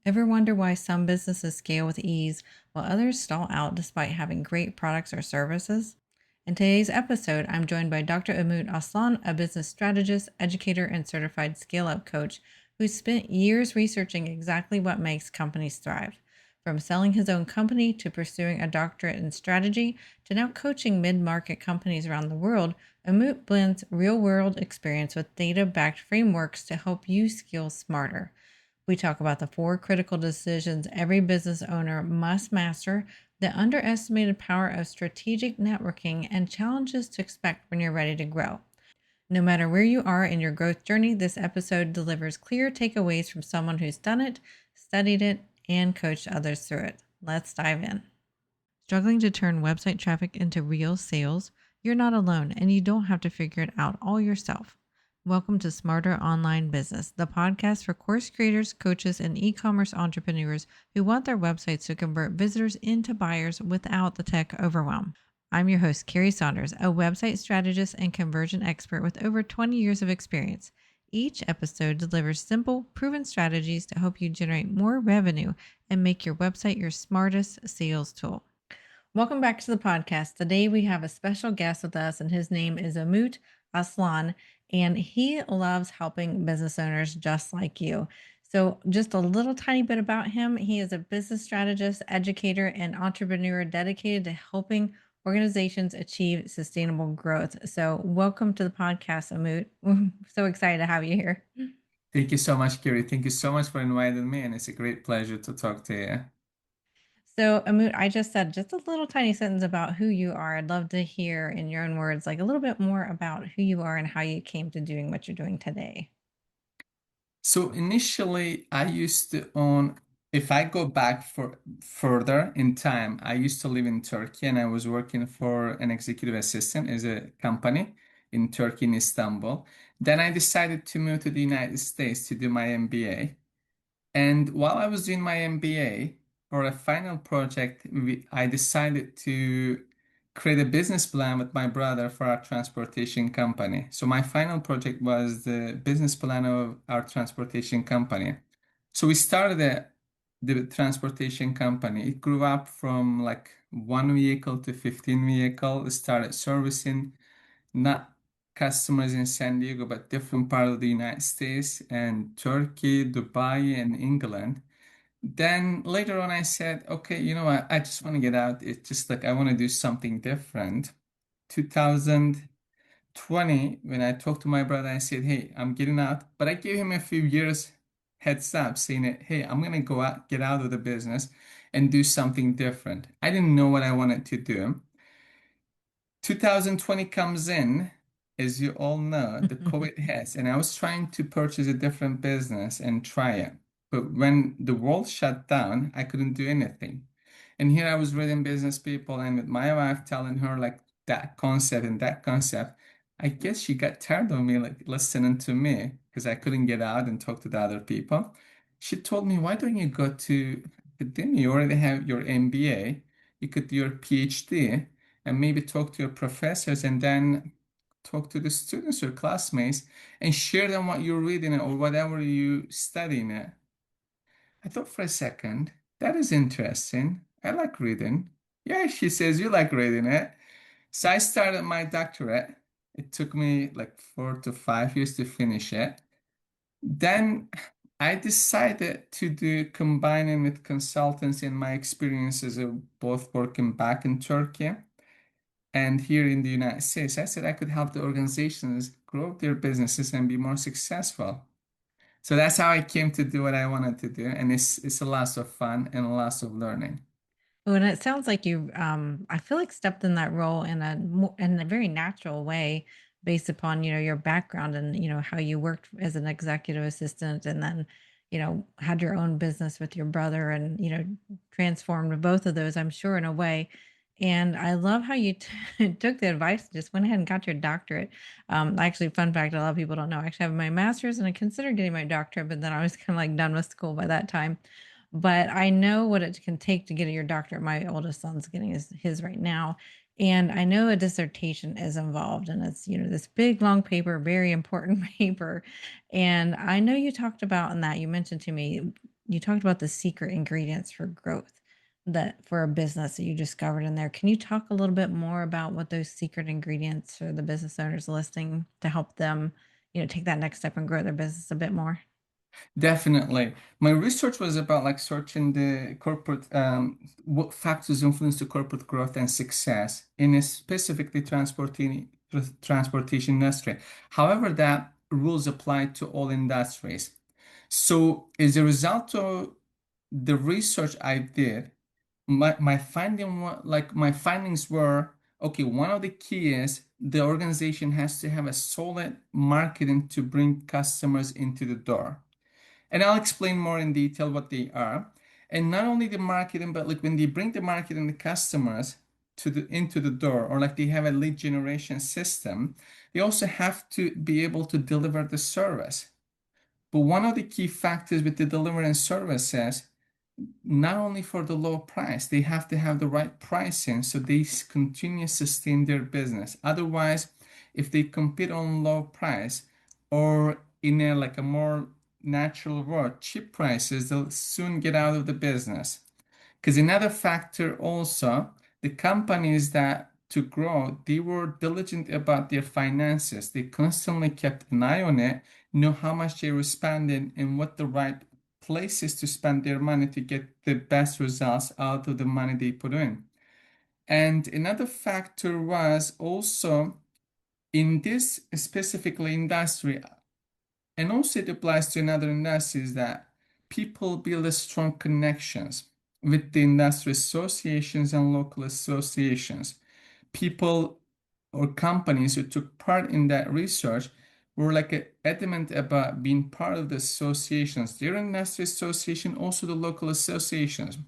Ever wonder why some businesses scale with ease while others stall out despite having great products or services? In today's episode, I'm joined by Dr. Umut Aslan, a business strategist, educator, and certified scale up coach who spent years researching exactly what makes companies thrive. From selling his own company to pursuing a doctorate in strategy to now coaching mid market companies around the world, Umut blends real world experience with data backed frameworks to help you scale smarter. We talk about the four critical decisions every business owner must master, the underestimated power of strategic networking, and challenges to expect when you're ready to grow. No matter where you are in your growth journey, this episode delivers clear takeaways from someone who's done it, studied it, and coached others through it. Let's dive in. Struggling to turn website traffic into real sales? You're not alone, and you don't have to figure it out all yourself. Welcome to Smarter Online Business, the podcast for course creators, coaches, and e-commerce entrepreneurs who want their websites to convert visitors into buyers without the tech overwhelm. I'm your host, Carrie Saunders, a website strategist and conversion expert with over 20 years of experience. Each episode delivers simple, proven strategies to help you generate more revenue and make your website your smartest sales tool. Welcome back to the podcast. Today we have a special guest with us, and his name is Umut Aslan, and he loves helping business owners just like you. So, just a little tiny bit about him. He is a business strategist, educator, and entrepreneur dedicated to helping organizations achieve sustainable growth. So, welcome to the podcast, Umut. We're so excited to have you here. Thank you so much, Kiri. Thank you so much for inviting me, and it's a great pleasure to talk to you. So, Amut, I just said just a little tiny sentence about who you are. I'd love to hear in your own words, like a little bit more about who you are and how you came to doing what you're doing today. So initially, I used to own, if I go back for further in time, I used to live in Turkey and I was working for an executive assistant as a company in Turkey, in Istanbul. Then I decided to move to the United States to do my MBA. And while I was doing my MBA, for a final project, I decided to create a business plan with my brother for our transportation company. So my final project was the business plan of our transportation company. So we started the transportation company. It grew up from like one vehicle to 15 vehicle. It started servicing not customers in San Diego, but different part of the United States and Turkey, Dubai, and England. Then later on, I said, okay, you know what? I just want to get out. It's just like I want to do something different. 2020, when I talked to my brother, I said, hey, I'm getting out. But I gave him a few years heads up saying that, hey, I'm going to go out, get out of the business and do something different. I didn't know what I wanted to do. 2020 comes in, as you all know, the COVID hits, and I was trying to purchase a different business and try it. But when the world shut down, I couldn't do anything. And here I was reading business people and with my wife telling her like that concept and that concept. I guess she got tired of me like listening to me because I couldn't get out and talk to the other people. She told me, why don't you go to academia? You already have your MBA. You could do your PhD and maybe talk to your professors and then talk to the students or classmates and share them what you're reading or whatever you studying it. I thought for a second, that is interesting. I like reading. Yeah, she says you like reading it. So I started my doctorate. It took me like 4 to 5 years to finish it. Then I decided to do combining with consultants in my experiences of both working back in Turkey and here in the United States. I said I could help the organizations grow their businesses and be more successful. So that's how I came to do what I wanted to do. And it's a lot of fun and a lot of learning. Oh, and it sounds like you, I feel like stepped in that role in in a very natural way, based upon your background and how you worked as an executive assistant, and then had your own business with your brother, and transformed both of those, I'm sure, in a way. And I love how you took the advice, and just went ahead and got your doctorate. Actually, fun fact: a lot of people don't know. I actually have my master's, and I considered getting my doctorate, but then I was kind of like done with school by that time. But I know what it can take to get your doctorate. My oldest son's getting his right now. And I know a dissertation is involved, and it's, this big long paper, very important paper. And I know you talked about in that, you mentioned to me you talked about the secret ingredients for growth that for a business that you discovered in there. Can you talk a little bit more about what those secret ingredients for the business owners listening to help them, take that next step and grow their business a bit more? Definitely. My research was about like searching the corporate what factors influence the corporate growth and success in a specifically transportation industry. However, that rules apply to all industries. So as a result of the research I did, my findings were okay, one of the key is the organization has to have a solid marketing to bring customers into the door. And I'll explain more in detail what they are. And not only the marketing, but like when they bring the marketing, the customers into the door, or like they have a lead generation system, they also have to be able to deliver the service. But one of the key factors with the delivery and services, not only for the low price, they have to have the right pricing so they continue to sustain their business. Otherwise, if they compete on low price or in a like a more natural world, cheap prices, they'll soon get out of the business. Because another factor also, the companies that to grow, they were diligent about their finances. They constantly kept an eye on it, know how much they were spending and what the right places to spend their money to get the best results out of the money they put in. And another factor was also in this specifically industry, and also it applies to another industries that people build a strong connections with the industry associations and local associations. People or companies who took part in that research were like adamant about being part of the associations, their industry association, also the local associations.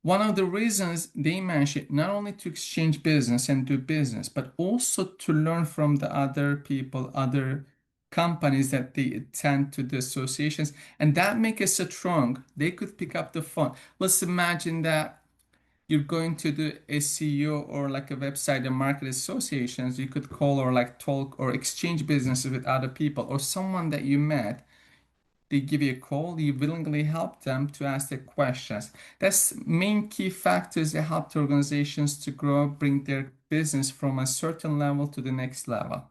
One of the reasons they mentioned not only to exchange business and do business, but also to learn from the other people, other companies that they attend to the associations, and that make us strong. They could pick up the phone. Let's imagine that you're going to do SEO or like a website and market associations. You could call or like talk or exchange businesses with other people or someone that you met, they give you a call, you willingly help them to ask the questions. That's main key factors that help the organizations to grow, bring their business from a certain level to the next level.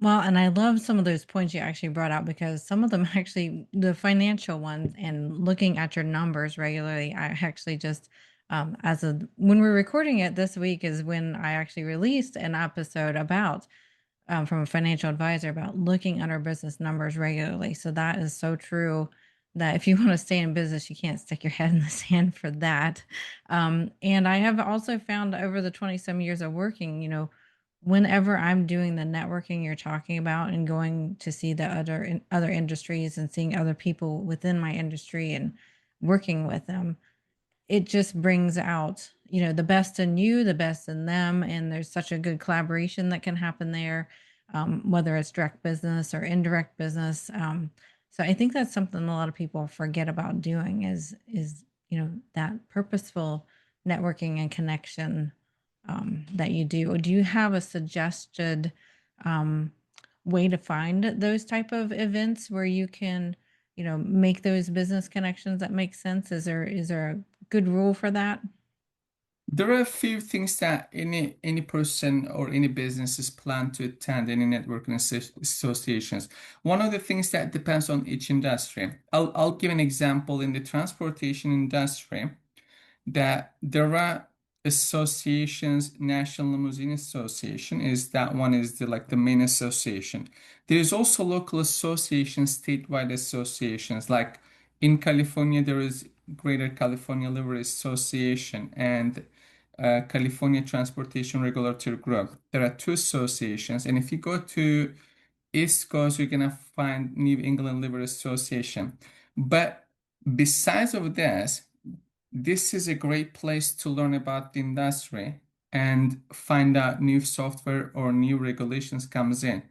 Well, and I love some of those points you actually brought out because some of them actually, the financial ones and looking at your numbers regularly, I actually just, when we're recording it this week is when I actually released an episode about from a financial advisor about looking at our business numbers regularly. So that is so true that if you want to stay in business, you can't stick your head in the sand for that. And I have also found over the 20 some years of working, whenever I'm doing the networking you're talking about and going to see the other industries and seeing other people within my industry and working with them, it just brings out, the best in you, the best in them, and there's such a good collaboration that can happen there, whether it's direct business or indirect business. So I think that's something a lot of people forget about doing is that purposeful networking and connection that you do. Do you have a suggested um, way to find those type of events where you can, make those business connections that make sense? Is there a good rule for that? There are a few things that any person or any businesses plan to attend any networking associations. One of the things that depends on each industry. I'll give an example in the transportation industry that there are associations. National Limousine Association is that one is the like the main association. There's also local associations, statewide associations. Like in California, there is Greater California Livery Association and California Transportation Regulatory Group. There are two associations, and if you go to East Coast, you're gonna find New England Livery Association. But besides of this is a great place to learn about the industry and find out new software or new regulations comes in.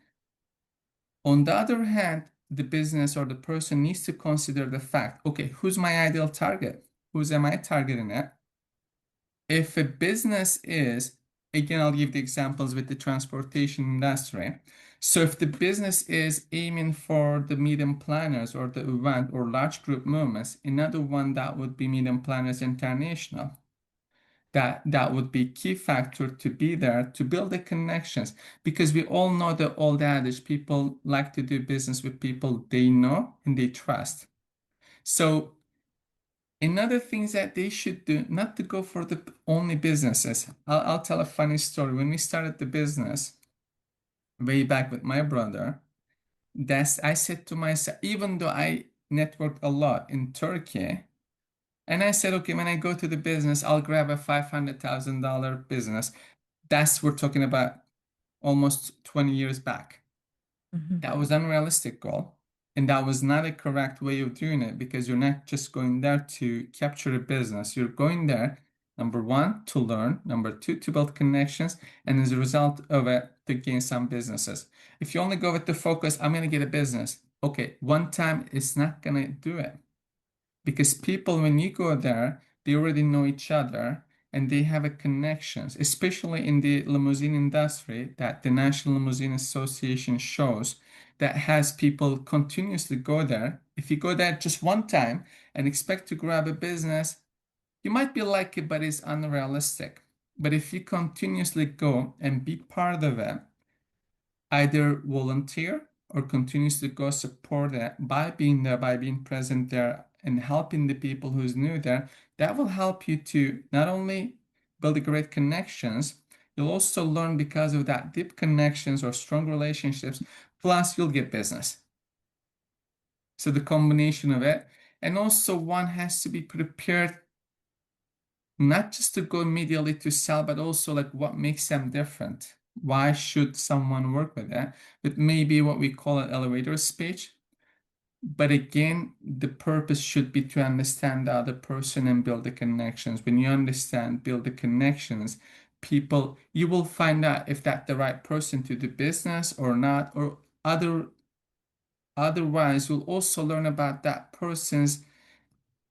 On the other hand, the business or the person needs to consider the fact, okay, who's my ideal target? Who's am I targeting at? If a business is again, I'll give the examples with the transportation industry. So if the business is aiming for the medium planners or the event or large group movements, another one that would be medium planners international. That would be key factor to be there to build the connections, because we all know the old adage, people like to do business with people they know and they trust. So another thing that they should do, not to go for the only businesses. I'll tell a funny story. When we started the business way back with my brother, I said to myself, even though I networked a lot in Turkey, and I said, okay, when I go to the business, I'll grab a $500,000 business. We're talking about almost 20 years back. Mhm. That was unrealistic goal. And that was not a correct way of doing it, because you're not just going there to capture a business. You're going there, number one, to learn, number two, to build connections, and as a result of it, to gain some businesses. If you only go with the focus, I'm going to get a business. Okay, one time it's not going to do it, because people, when you go there, they already know each other and they have a connections, especially in the limousine industry that the National Limousine Association shows, that has people continuously go there. If you go there just one time and expect to grab a business, you might be lucky, but it's unrealistic. But if you continuously go and be part of it, either volunteer or continuously go support it by being there, by being present there and helping the people who's new there, that will help you to not only build great connections, you'll also learn because of that deep connections or strong relationships, plus you'll get business. So the combination of it, and also one has to be prepared not just to go immediately to sell, but also like what makes them different. Why should someone work with that? But maybe what we call an elevator speech. But again, the purpose should be to understand the other person and build the connections. When you understand, build the connections, people, you will find out if that's the right person to do business or not, or otherwise, you'll also learn about that person's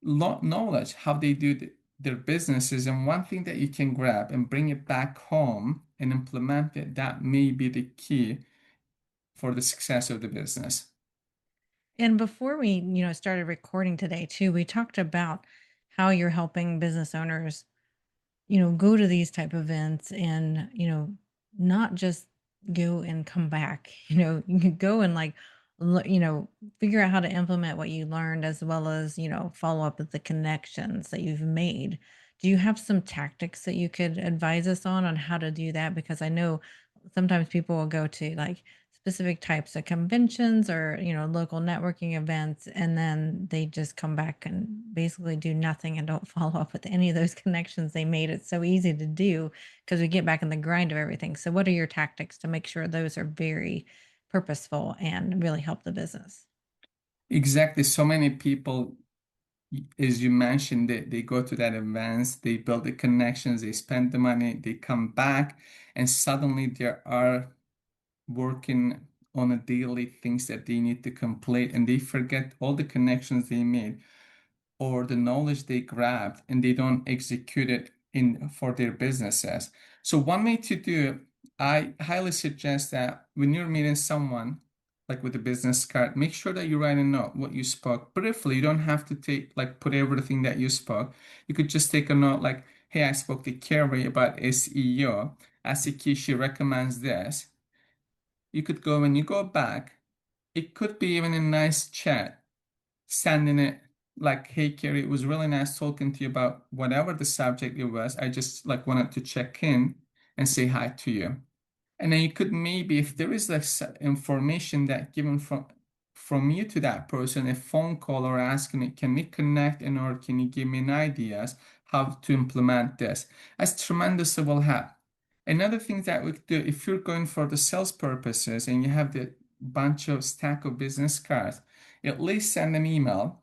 knowledge, how they do their businesses. And one thing that you can grab and bring it back home and implement it, that may be the key for the success of the business. And before we, started recording today too, we talked about how you're helping business owners, go to these type of events and, not just go and come back, you can go and like, figure out how to implement what you learned as well as, follow up with the connections that you've made. Do you have some tactics that you could advise us on how to do that? Because I know sometimes people will go to like specific types of conventions or, local networking events, and then they just come back and basically do nothing and don't follow up with any of those connections they made. It's so easy to do because we get back in the grind of everything. So what are your tactics to make sure those are very purposeful and really help the business? Exactly. So many people, as you mentioned, they go to that events, they build the connections, they spend the money, they come back, and suddenly they are working on a daily things that they need to complete, and they forget all the connections they made or the knowledge they grabbed, and they don't execute it in for their businesses. So one way to do it, I highly suggest that when you're meeting someone like with a business card, make sure that you write a note what you spoke briefly. You don't have to put everything that you spoke. You could just take a note like, hey, I spoke to Carrie about SEO. As a key, she recommends this. You could go when you go back. It could be even a nice chat, sending it like, hey, Kerry, it was really nice talking to you about whatever the subject it was. I just like wanted to check in and say hi to you. And then you could maybe, if there is like information that given from you to that person, a phone call or asking it, can we connect and or can you give me an ideas how to implement this? That's tremendous will help. Another thing that we could do, if you're going for the sales purposes and you have the bunch of stack of business cards, at least send an email.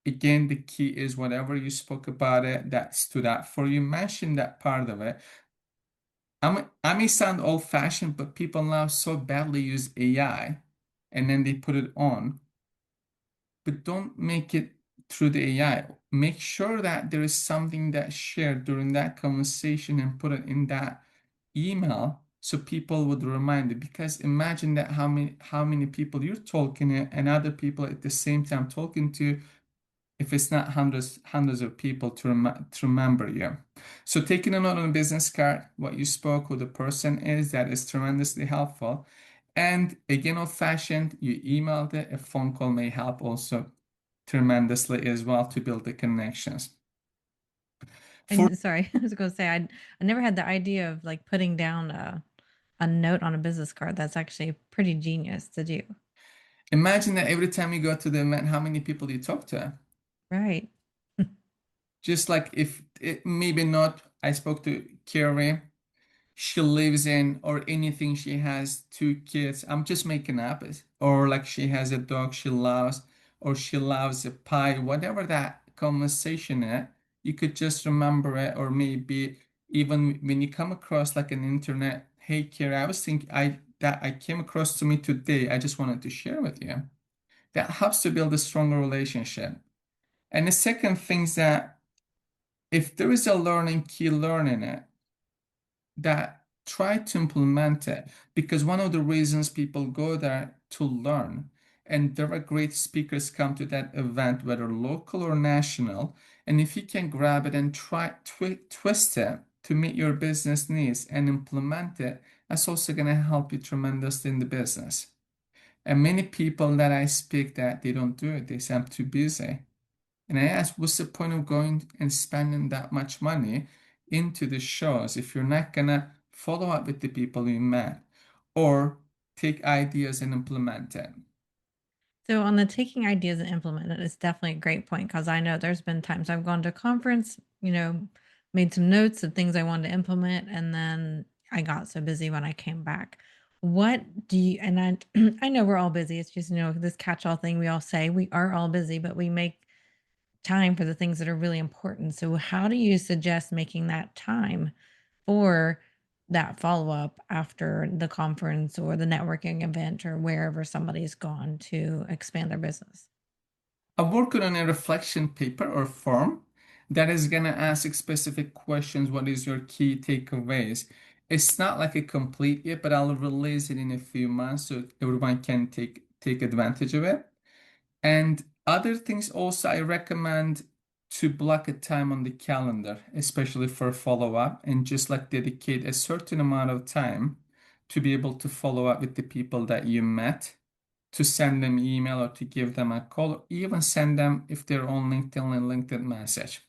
Again, the key is whatever you spoke about it that stood out for you, mention that part of it. I may sound old-fashioned, but people now so badly use AI and then they put it on. But don't make it through the AI. Make sure that there is something that's shared during that conversation and put it in that email so people would remind you. Because imagine that how many people you're talking to and other people at the same time talking to, if it's not hundreds of people to remember you. So taking a note on a business card, what you spoke, who the person is, that is tremendously helpful. And again, old-fashioned, you emailed it. A phone call may help also tremendously as well to build the connections. For And sorry, I was gonna say I never had the idea of like putting down a note on a business card. That's actually pretty genius to do. Imagine that every time you go to the event, how many people you talk to. Right. Just like if it maybe not, I spoke to Carrie. She lives in, or anything, she has two kids. I'm just making up. Or like she has a dog she loves, or she loves a pie, whatever that conversation is, you could just remember it. Or maybe even when you come across like an internet, hey Kira, I was thinking I came across to me today. I just wanted to share with you. That helps to build a stronger relationship. And the second thing is that if there is a learning key, learning it, that try to implement it, because one of the reasons people go there to learn, and there are great speakers come to that event, whether local or national, and if you can grab it and try twist it to meet your business needs and implement it, that's also going to help you tremendously in the business. And many people that I speak, that they don't do it, they say I'm too busy. And I asked, what's the point of going and spending that much money into the shows if you're not gonna follow up with the people you met or take ideas and implement it? So on the taking ideas and implement it is definitely a great point because I know there's been times I've gone to a conference, made some notes of things I wanted to implement, and then I got so busy when I came back. What do you and I I know we're all busy. It's just, this catch-all thing we all say. We are all busy, but we make time for the things that are really important. So how do you suggest making that time for that follow-up after the conference or the networking event or wherever somebody's gone to expand their business? I'm working on a reflection paper or form that is gonna ask specific questions. What is your key takeaways? It's not like a complete yet, but I'll release it in a few months so everyone can take advantage of it. And other things also, I recommend to block a time on the calendar, especially for follow-up, and just like dedicate a certain amount of time to be able to follow up with the people that you met, to send them email or to give them a call, or even send them if they're on LinkedIn and LinkedIn message.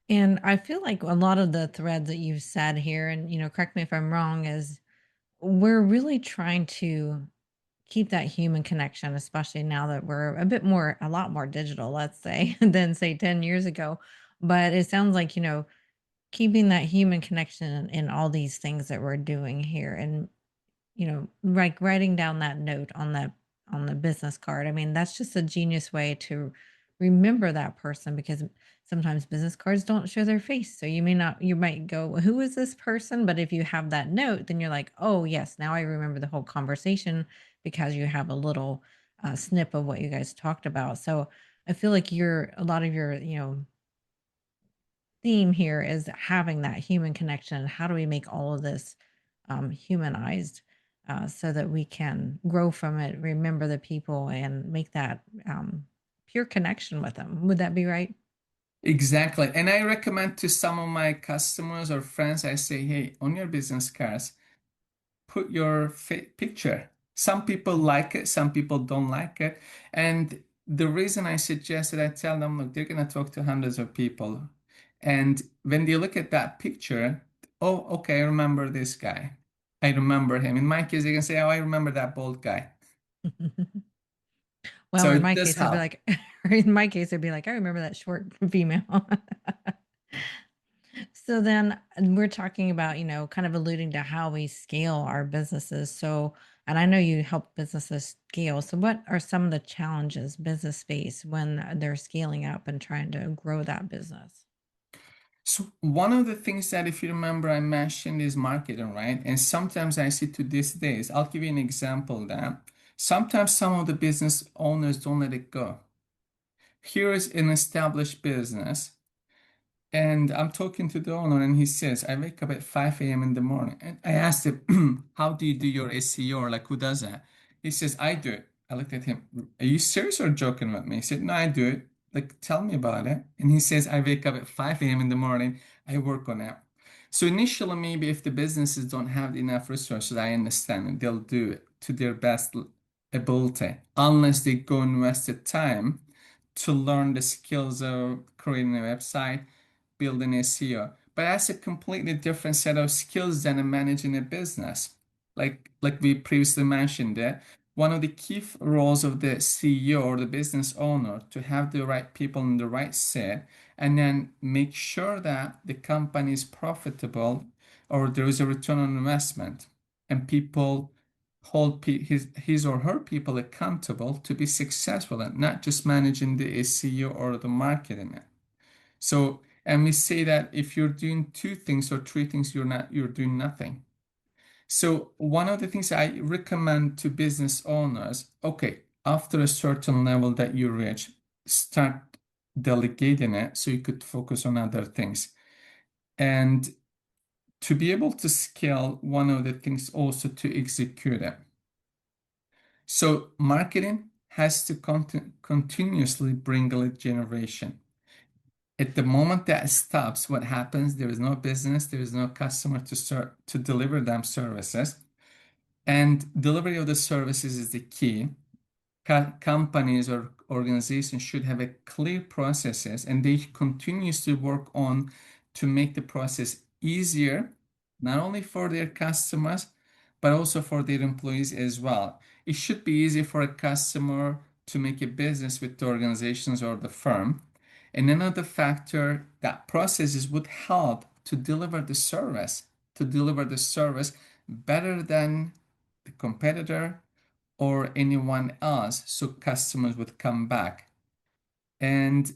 And I feel like a lot of the threads that you've said here, and correct me if I'm wrong, is we're really trying to keep that human connection, especially now that we're a lot more digital, let's say, than say 10 years ago. But it sounds like, keeping that human connection in all these things that we're doing here and like writing down that note on the business card. I mean, that's just a genius way to remember that person because sometimes business cards don't show their face. So you might go, "Well, who is this person?" But if you have that note, then you're like, "Oh, yes, now I remember the whole conversation because you have a little snip of what you guys talked about." So I feel like a lot of your, theme here is having that human connection. How do we make all of this humanized so that we can grow from it, remember the people, and make that pure connection with them? Would that be right? Exactly. And I recommend to some of my customers or friends, I say, hey, on your business cards, put your picture. Some people like it, some people don't like it. And the reason I suggest it, I tell them, look, they're going to talk to hundreds of people. And when they look at that picture, oh, okay, I remember this guy. I remember him. In my case, they can say, oh, I remember that bald guy. Well, So in it my does case, it'd be help. like, in my case, it'd be like, I remember that short female. So then we're talking about, kind of alluding to how we scale our businesses. So, and I know you help businesses scale. So, what are some of the challenges business face when they're scaling up and trying to grow that business? So one of the things that, if you remember, I mentioned is marketing, right? And sometimes I see to these days, I'll give you an example that sometimes some of the business owners don't let it go. Here is an established business. And I'm talking to the owner, and he says, I wake up at 5 a.m. in the morning. And I asked him, how do you do your SEO? Or like, who does that? He says, I do it. I looked at him, are you serious or joking with me? He said, no, I do it. Like, tell me about it. And he says, I wake up at 5 a.m. in the morning. I work on it. So initially, maybe if the businesses don't have enough resources, I understand, and they'll do it to their best ability, unless they go invest the time to learn the skills of creating a website, building SEO. But that's a completely different set of skills than managing a business. Like we previously mentioned, one of the key roles of the CEO or the business owner to have the right people in the right seat and then make sure that the company is profitable or there is a return on investment and people hold his or her people accountable to be successful and not just managing the SEO or the marketing. So, and we say that if you're doing two things or three things, you're doing nothing. So, one of the things I recommend to business owners, okay, after a certain level that you reach, start delegating it so you could focus on other things. And to be able to scale, one of the things also to execute it. So, marketing has to continuously bring lead generation. At the moment that stops, what happens? There is no business, there is no customer to start to deliver them services. And delivery of the services is the key. Companies or organizations should have a clear processes and they continuously work on to make the process easier, not only for their customers, but also for their employees as well. It should be easy for a customer to make a business with the organizations or the firm. And another factor that processes would help to deliver the service better than the competitor or anyone else so customers would come back. And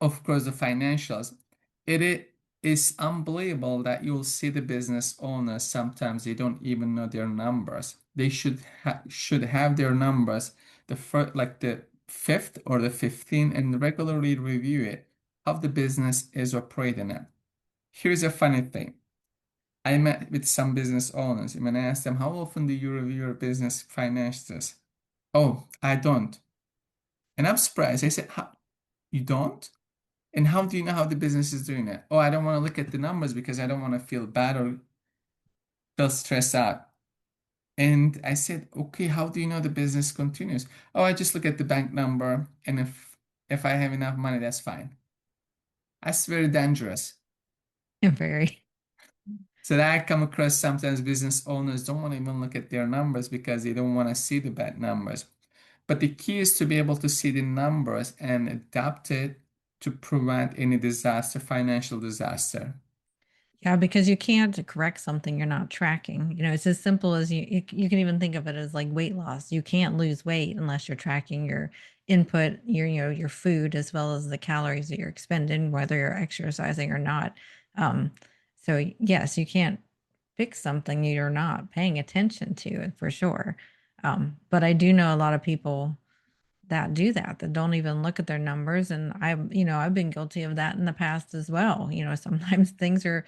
of course, the financials. It is unbelievable that you'll see the business owners sometimes they don't even know their numbers. They should have their numbers the first, like the fifth or the 15th and regularly review it how the business is operating it. Here's a funny thing. I met with some business owners and when I asked them, how often do you review your business financials? Oh, I don't. And I'm surprised. I said, how, you don't? And how do you know how the business is doing it? Oh, I don't want to look at the numbers because I don't want to feel bad or feel stressed out. And I said, okay, how do you know the business continues? Oh, I just look at the bank number, and if I have enough money, that's fine. That's very dangerous. Very. So that I come across sometimes business owners don't want to even look at their numbers because they don't want to see the bad numbers. But the key is to be able to see the numbers and adapt it to prevent any disaster, financial disaster. Yeah, because you can't correct something you're not tracking. It's as simple as you can even think of it as like weight loss. You can't lose weight unless you're tracking your input, your food, as well as the calories that you're expending, whether you're exercising or not. Um, so yes, you can't fix something you're not paying attention to for sure. But I do know a lot of people that do that don't even look at their numbers, and I've been guilty of that in the past as well. Sometimes things are,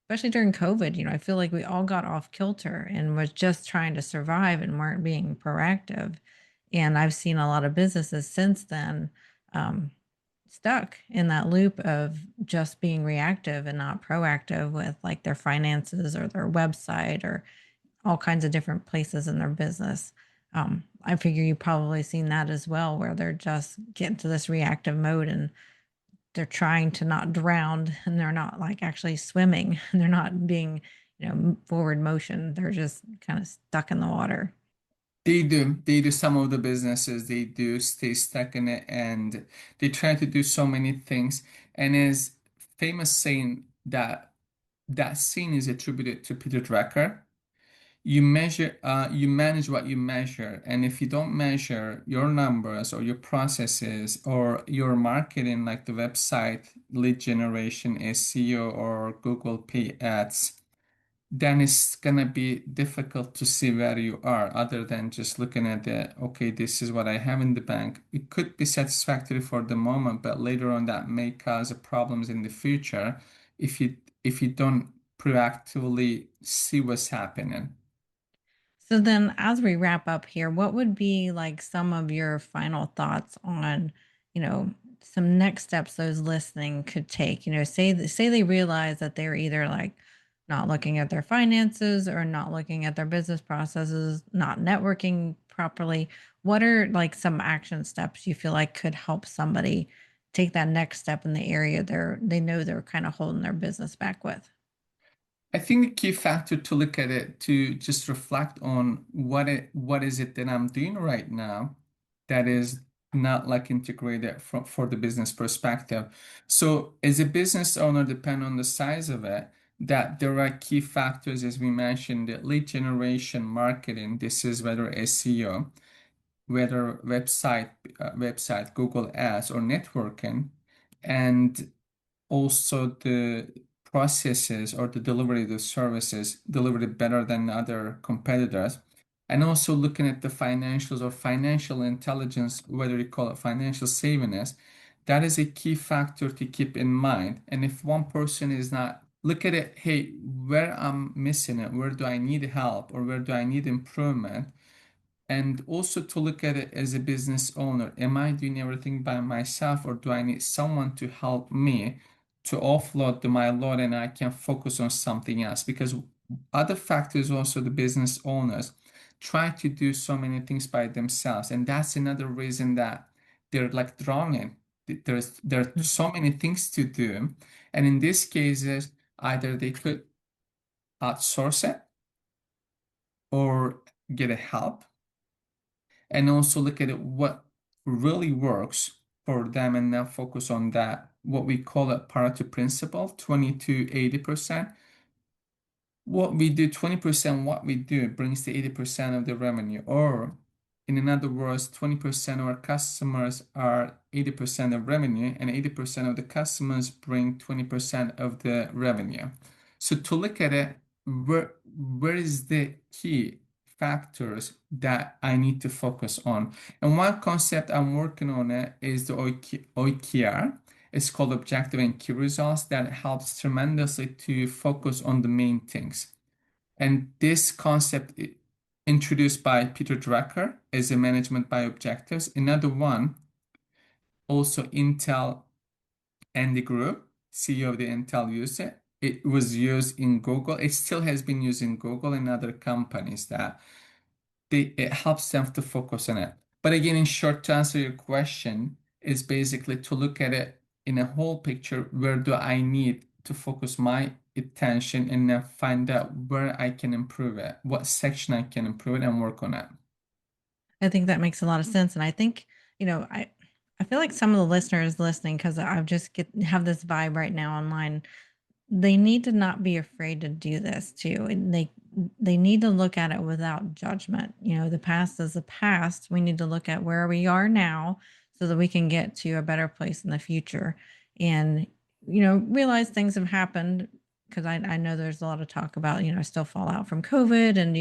especially during COVID, I feel like we all got off kilter and was just trying to survive and weren't being proactive. And I've seen a lot of businesses since then um, stuck in that loop of just being reactive and not proactive with like their finances or their website or all kinds of different places in their business. I figure you've probably seen that as well, where they're just getting to this reactive mode and they're trying to not drown and they're not like actually swimming and they're not being forward motion, they're just kind of stuck in the water. They do some of the businesses, they do stay stuck in it and they try to do so many things. And is famous saying that saying is attributed to Peter Drucker. You manage what you measure. And if you don't measure your numbers or your processes or your marketing, like the website, lead generation, SEO, or Google Pay ads, then it's gonna be difficult to see where you are other than just looking at the, okay, this is what I have in the bank. It could be satisfactory for the moment, but later on that may cause problems in the future if you don't proactively see what's happening. So then as we wrap up here, what would be like some of your final thoughts on, you know, some next steps those listening could take? Say they realize that they're either like not looking at their finances or not looking at their business processes, not networking properly. What are like some action steps you feel like could help somebody take that next step in the area they know they're kind of holding their business back with? I think the key factor to look at it to just reflect on what is it that I'm doing right now that is not like integrated for the business perspective. So as a business owner, depend on the size of it, that there are key factors as we mentioned, the lead generation, marketing. This is whether SEO, whether website, Google Ads, or networking, and also the processes or the delivery of the services delivered better than other competitors. And also looking at the financials or financial intelligence, whether you call it financial savviness, that is a key factor to keep in mind. And if one person is not, look at it, hey, where I'm missing it, where do I need help or where do I need improvement? And also to look at it as a business owner. Am I doing everything by myself or do I need someone to help me to offload my load and I can focus on something else? Because other factors also the business owners try to do so many things by themselves. And that's another reason that they're like drowning. There are so many things to do. And in these cases, either they could outsource it or get a help and also look at it, what really works for them and now focus on that, what we call a Pareto principle, 20 to 80%. What we do, 20% what we do brings the 80% of the revenue. Or in other words, 20% of our customers are 80% of revenue, and 80% of the customers bring 20% of the revenue. So to look at it, where is the key factors that I need to focus on? And one concept I'm working on it is the OKR. It's called Objective and Key Results that helps tremendously to focus on the main things. And this concept introduced by Peter Drucker is a management by objectives. Another one, also Intel and the group, CEO of the Intel used it. It was used in Google. It still has been used in Google and other companies that it helps them to focus on it. But again, in short, to answer your question, is basically to look at it in a whole picture. Where do I need to focus my attention and then find out where I can improve it, what section I can improve it and work on it. I think that makes a lot of sense, and I think, I feel like some of the listeners listening, because I've just get have this vibe right now online, they need to not be afraid to do this too, and they need to look at it without judgment. The past is the past. We need to look at where we are now so that we can get to a better place in the future, and realize things have happened, because I know there's a lot of talk about still fallout from COVID, and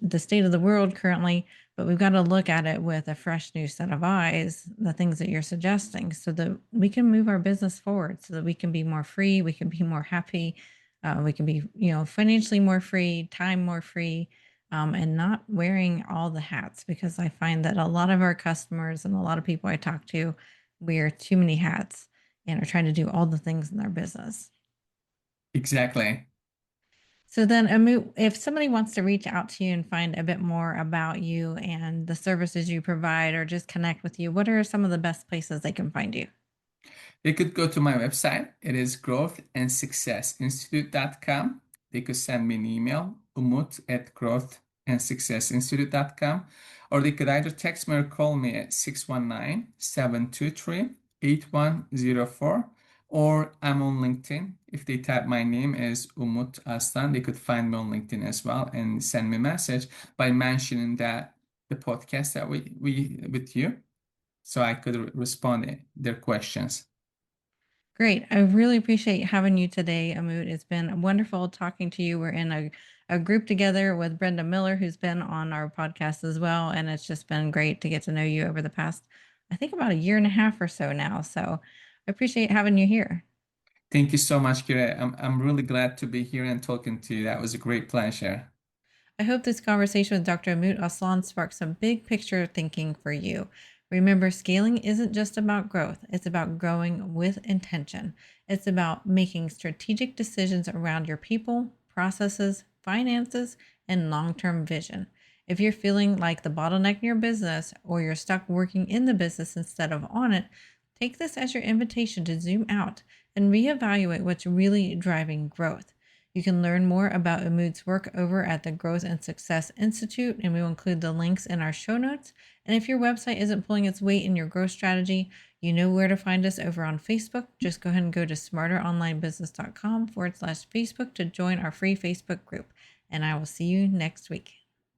the state of the world currently, but we've got to look at it with a fresh new set of eyes, the things that you're suggesting, so that we can move our business forward, so that we can be more free, we can be more happy, we can be, financially more free, time more free, and not wearing all the hats, because I find that a lot of our customers and a lot of people I talk to wear too many hats and are trying to do all the things in their business. Exactly. So then, Amu, if somebody wants to reach out to you and find a bit more about you and the services you provide, or just connect with you, what are some of the best places they can find you? They could go to my website. It is growthandsuccessinstitute.com. They could send me an email, umut@growthandsuccessinstitute.com, or they could either text me or call me at 619-723-8104, or I'm on LinkedIn. If they type my name as Umut Aslan, they could find me on LinkedIn as well and send me a message by mentioning that the podcast that we with you, so I could respond to their questions. Great. I really appreciate having you today, Umut. It's been wonderful talking to you. We're in a group together with Brenda Miller, who's been on our podcast as well. And it's just been great to get to know you over the past, I think, about a year and a half or so now. So I appreciate having you here. Thank you so much, Kira. I'm really glad to be here and talking to you. That was a great pleasure. I hope this conversation with Dr. Umut Aslan sparks some big picture thinking for you. Remember, scaling isn't just about growth, it's about growing with intention. It's about making strategic decisions around your people, processes, finances, and long term vision. If you're feeling like the bottleneck in your business or you're stuck working in the business instead of on it, take this as your invitation to zoom out and reevaluate what's really driving growth. You can learn more about Umut's work over at the Growth and Success Institute, and we will include the links in our show notes. And if your website isn't pulling its weight in your growth strategy, you know where to find us over on Facebook. Just go ahead and go to smarteronlinebusiness.com/Facebook to join our free Facebook group. And I will see you next week.